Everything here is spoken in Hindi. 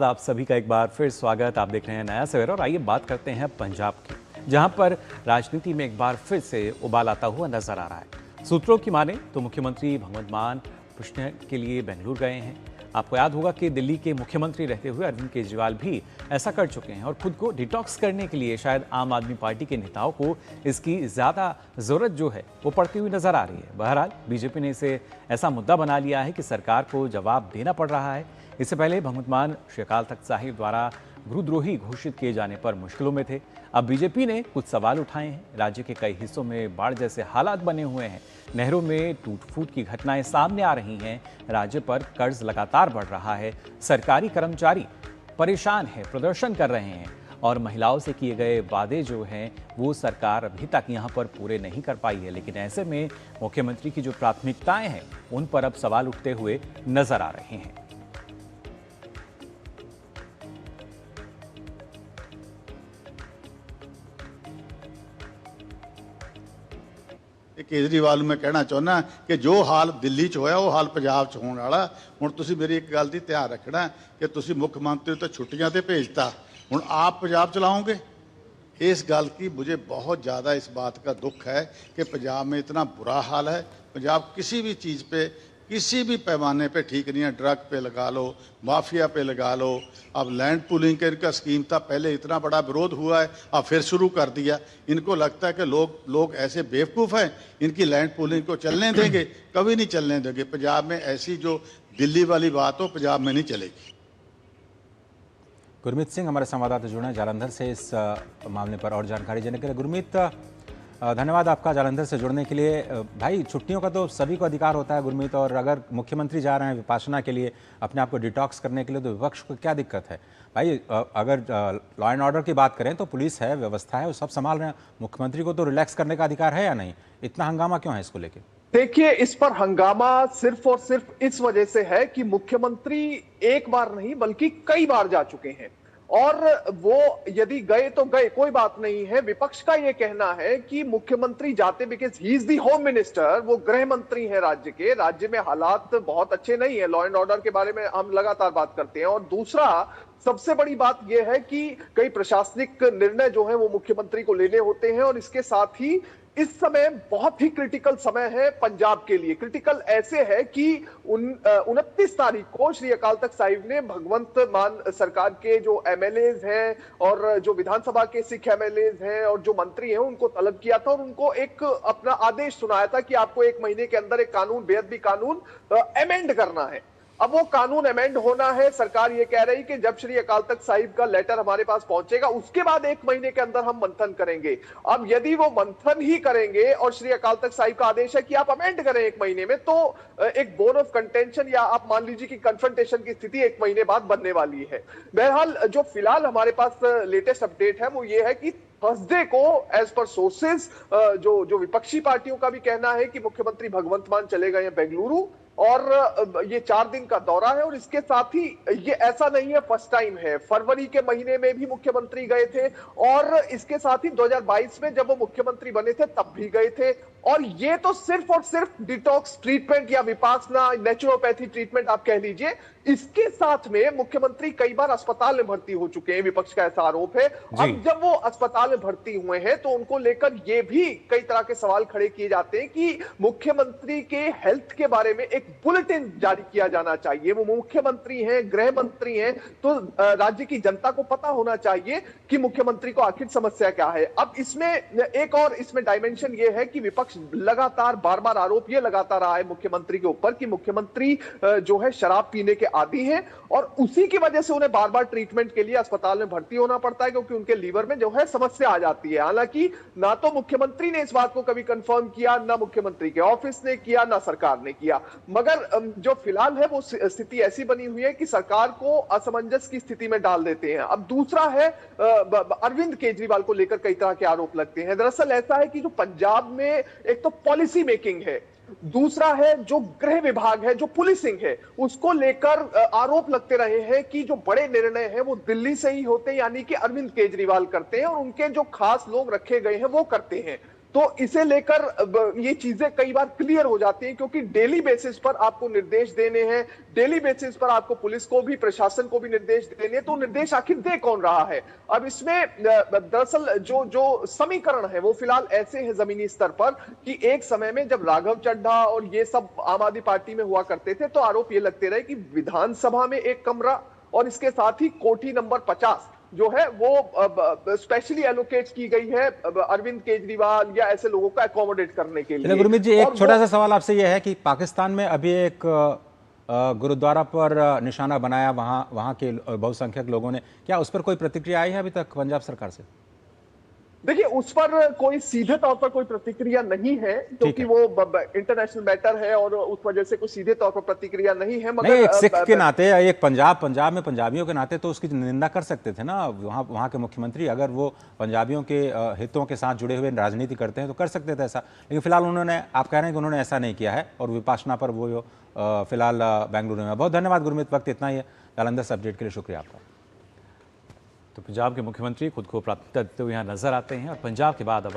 आप सभी का एक बार फिर स्वागत। आप देख रहे हैं नया सवेरा और आइए बात करते हैं पंजाब की, जहां पर राजनीति में एक बार फिर से उबाल आता हुआ नजर आ रहा है। सूत्रों की माने तो मुख्यमंत्री भगवंत मान पूछने के लिए बेंगलुरु गए हैं। आपको याद होगा कि दिल्ली के मुख्यमंत्री रहते हुए अरविंद केजरीवाल भी ऐसा कर चुके हैं और खुद को डिटॉक्स करने के लिए शायद आम आदमी पार्टी के नेताओं को इसकी ज्यादा जरूरत जो है वो पड़ती हुई नजर आ रही है। बहरहाल बीजेपी ने इसे ऐसा मुद्दा बना लिया है कि सरकार को जवाब देना पड़ रहा है। इससे पहले भगवंत मान श्री अकाल तख्त साहिब द्वारा गुरुद्रोही घोषित किए जाने पर मुश्किलों में थे। अब बीजेपी ने कुछ सवाल उठाए हैं। राज्य के कई हिस्सों में बाढ़ जैसे हालात बने हुए हैं, नहरों में टूट फूट की घटनाएं सामने आ रही हैं, राज्य पर कर्ज लगातार बढ़ रहा है, सरकारी कर्मचारी परेशान है, प्रदर्शन कर रहे हैं और महिलाओं से किए गए वादे जो हैं वो सरकार अभी तक यहाँ पर पूरे नहीं कर पाई है। लेकिन ऐसे में मुख्यमंत्री की जो प्राथमिकताएं हैं उन पर अब सवाल उठते हुए नजर आ रहे हैं। केजरीवाल मैं कहना चाਹੁੰਦਾ कि जो हाल दिल्ली च होया वो हाल पंजाब च होने वाला। हुण तुसीं मेरी एक गल दी ध्यान रखना कि तुसीं मुख्यमंत्री तो छुट्टियां ते भेजता, हुण आप पंजाब चलाओगे। इस गल की मुझे बहुत ज़्यादा इस बात का दुख है कि पंजाब में इतना बुरा हाल है। पंजाब किसी भी चीज़ पे किसी भी पैमाने पे ठीक नहीं है। ड्रग पे लगा लो, माफिया पे लगा लो, अब लैंड पूलिंग का इनका स्कीम था, पहले इतना बड़ा विरोध हुआ है, अब फिर शुरू कर दिया। इनको लगता है कि लोग ऐसे बेवकूफ़ हैं, इनकी लैंड पूलिंग को चलने देंगे, कभी नहीं चलने देंगे। पंजाब में ऐसी जो दिल्ली वाली बात हो पंजाब में नहीं चलेगी। गुरमीत सिंह हमारे संवाददाता जुड़े हैं जालंधर से इस मामले पर और जानकारी देने के लिए। गुरमीत, धन्यवाद आपका जालंधर से जुड़ने के लिए। भाई, छुट्टियों का तो सभी को अधिकार होता है गुरमीत, और अगर मुख्यमंत्री जा रहे हैं विपासना के लिए, अपने आप को डिटॉक्स करने के लिए, तो विपक्ष को क्या दिक्कत है? भाई, अगर लॉ एंड ऑर्डर की बात करें तो पुलिस है, व्यवस्था है, वो सब संभाल रहे हैं। मुख्यमंत्री को तो रिलैक्स करने का अधिकार है या नहीं? इतना हंगामा क्यों है इसको लेकर? देखिए, इस पर हंगामा सिर्फ और सिर्फ इस वजह से है कि मुख्यमंत्री एक बार नहीं बल्कि कई बार जा चुके हैं और वो यदि गए तो गए, कोई बात नहीं है। विपक्ष का ये कहना है कि मुख्यमंत्री जाते because he is the home minister, वो गृह मंत्री हैं राज्य के। राज्य में हालात बहुत अच्छे नहीं है, लॉ एंड ऑर्डर के बारे में हम लगातार बात करते हैं। और दूसरा सबसे बड़ी बात यह है कि कई प्रशासनिक निर्णय जो है वो मुख्यमंत्री को लेने होते हैं और इसके साथ ही इस समय बहुत ही क्रिटिकल समय है पंजाब के लिए। क्रिटिकल ऐसे है कि 29 तारीख को श्री अकाल तख्त साहिब ने भगवंत मान सरकार के जो एमएलएज हैं और जो विधानसभा के सिख एमएलएज हैं और जो मंत्री हैं उनको तलब किया था और उनको एक अपना आदेश सुनाया था कि आपको 1 महीने के अंदर एक कानून, बेअदबी कानून अमेंड करना है। अब वो कानून अमेंड होना है। सरकार ये कह रही कि जब श्री अकाल तख्त साहिब का लेटर हमारे पास पहुंचेगा उसके बाद 1 महीने के अंदर हम मंथन करेंगे। अब यदि वो मंथन ही करेंगे और श्री अकाल तख्त साहिब का आदेश है कि आप अमेंड करें 1 महीने में, तो एक बोन ऑफ कंटेंशन या आप मान लीजिए कि कन्फ्रंटेशन की स्थिति 1 महीने बाद बनने वाली है। बहरहाल जो फिलहाल हमारे पास लेटेस्ट अपडेट है वो ये है कि थर्सडे को एज पर सोर्सेज जो विपक्षी पार्टियों का भी कहना है कि मुख्यमंत्री भगवंत मान चले गए हैं बेंगलुरु और ये 4 दिन का दौरा है। और इसके साथ ही ये ऐसा नहीं है फर्स्ट टाइम है, फरवरी के महीने में भी मुख्यमंत्री गए थे और इसके साथ ही 2022 में जब वो मुख्यमंत्री बने थे तब भी गए थे। और ये तो सिर्फ और सिर्फ डिटॉक्स ट्रीटमेंट या विपासना नेचुरोपैथी ट्रीटमेंट आप कह लीजिए, इसके साथ में मुख्यमंत्री कई बार अस्पताल में भर्ती हो चुके हैं। विपक्ष का ऐसा आरोप है। अब जब वो अस्पताल में भर्ती हुए हैं तो उनको लेकर ये भी कई तरह के सवाल खड़े किए जाते हैं कि मुख्यमंत्री के हेल्थ के बारे में एक बुलेटिन जारी किया जाना चाहिए। वो मुख्यमंत्री हैं, गृह मंत्री हैं, तो राज्य की जनता को पता होना चाहिए कि मुख्यमंत्री को आखिर समस्या क्या है। अब इसमें एक और इसमें डायमेंशन ये है कि विपक्ष लगातार बार बार आरोप ये लगाता रहा है मुख्यमंत्री के ऊपर कि मुख्यमंत्री जो है शराब पीने के आदी हैं और उसी की वजह से उन्हें बार बार ट्रीटमेंट के लिए अस्पताल में भर्ती होना पड़ता है क्योंकि उनके लीवर में जो है समस्या आ जाती है। हालांकि ना तो मुख्यमंत्री ने इस बात को कभी कंफर्म किया, ना मुख्यमंत्री के ऑफिस ने किया, ना सरकार ने किया। मगर जो फिलहाल है वो स्थिति ऐसी बनी हुई है कि सरकार को असमंजस की स्थिति में डाल देते हैं। अब दूसरा है अरविंद केजरीवाल को लेकर कई तरह के आरोप लगते हैं। दरअसल ऐसा है कि जो पंजाब में एक तो पॉलिसी मेकिंग है, दूसरा है जो गृह विभाग है, जो पुलिसिंग है, उसको लेकर आरोप लगते रहे हैं कि जो बड़े निर्णय हैं वो दिल्ली से ही होते हैं, यानी कि अरविंद केजरीवाल करते हैं और उनके जो खास लोग रखे गए हैं वो करते हैं। तो इसे लेकर ये चीजें कई बार क्लियर हो जाती हैं, क्योंकि डेली बेसिस पर आपको निर्देश देने हैं, डेली बेसिस पर आपको पुलिस को भी, प्रशासन को भी निर्देश देने हैं, तो निर्देश आखिर दे कौन रहा है। अब इसमें दरअसल जो समीकरण है वो फिलहाल ऐसे हैं जमीनी स्तर पर कि एक समय में जब राघव चड्ढा और ये सब आम आदमी पार्टी में हुआ करते थे तो आरोप ये लगते रहे कि विधानसभा में एक कमरा और इसके साथ ही कोठी नंबर 50 जो है वो स्पेशली एलोकेट की गई है अरविंद केजरीवाल या ऐसे लोगों को अकोमोडेट करने के लिए। गुरमीत जी, एक छोटा सा सवाल आपसे यह है कि पाकिस्तान में अभी एक गुरुद्वारा पर निशाना बनाया, वहां के बहुसंख्यक लोगों ने, क्या उस पर कोई प्रतिक्रिया आई है अभी तक पंजाब सरकार से? देखिए, उस पर कोई सीधे तौर पर कोई प्रतिक्रिया नहीं है, क्योंकि वो इंटरनेशनल मैटर है और उस वजह से कोई सीधे तौर पर प्रतिक्रिया नहीं है। मगर एक सिख के नाते, एक पंजाब में पंजाबियों के नाते तो उसकी निंदा कर सकते थे ना वहाँ के मुख्यमंत्री, अगर वो पंजाबियों के हितों के साथ जुड़े हुए राजनीति करते हैं तो कर सकते थे ऐसा। लेकिन फिलहाल उन्होंने, आप कह रहे हैं कि उन्होंने ऐसा नहीं किया है और विपाशना पर वो फिलहाल बेंगलुरु में। बहुत धन्यवाद गुरमीत, वक्त इतना ही है। जालंधर से अपडेट के लिए शुक्रिया आपका। तो पंजाब के मुख्यमंत्री खुद को प्राथमिकता देते हुए यहाँ नजर आते हैं और पंजाब के बाद अब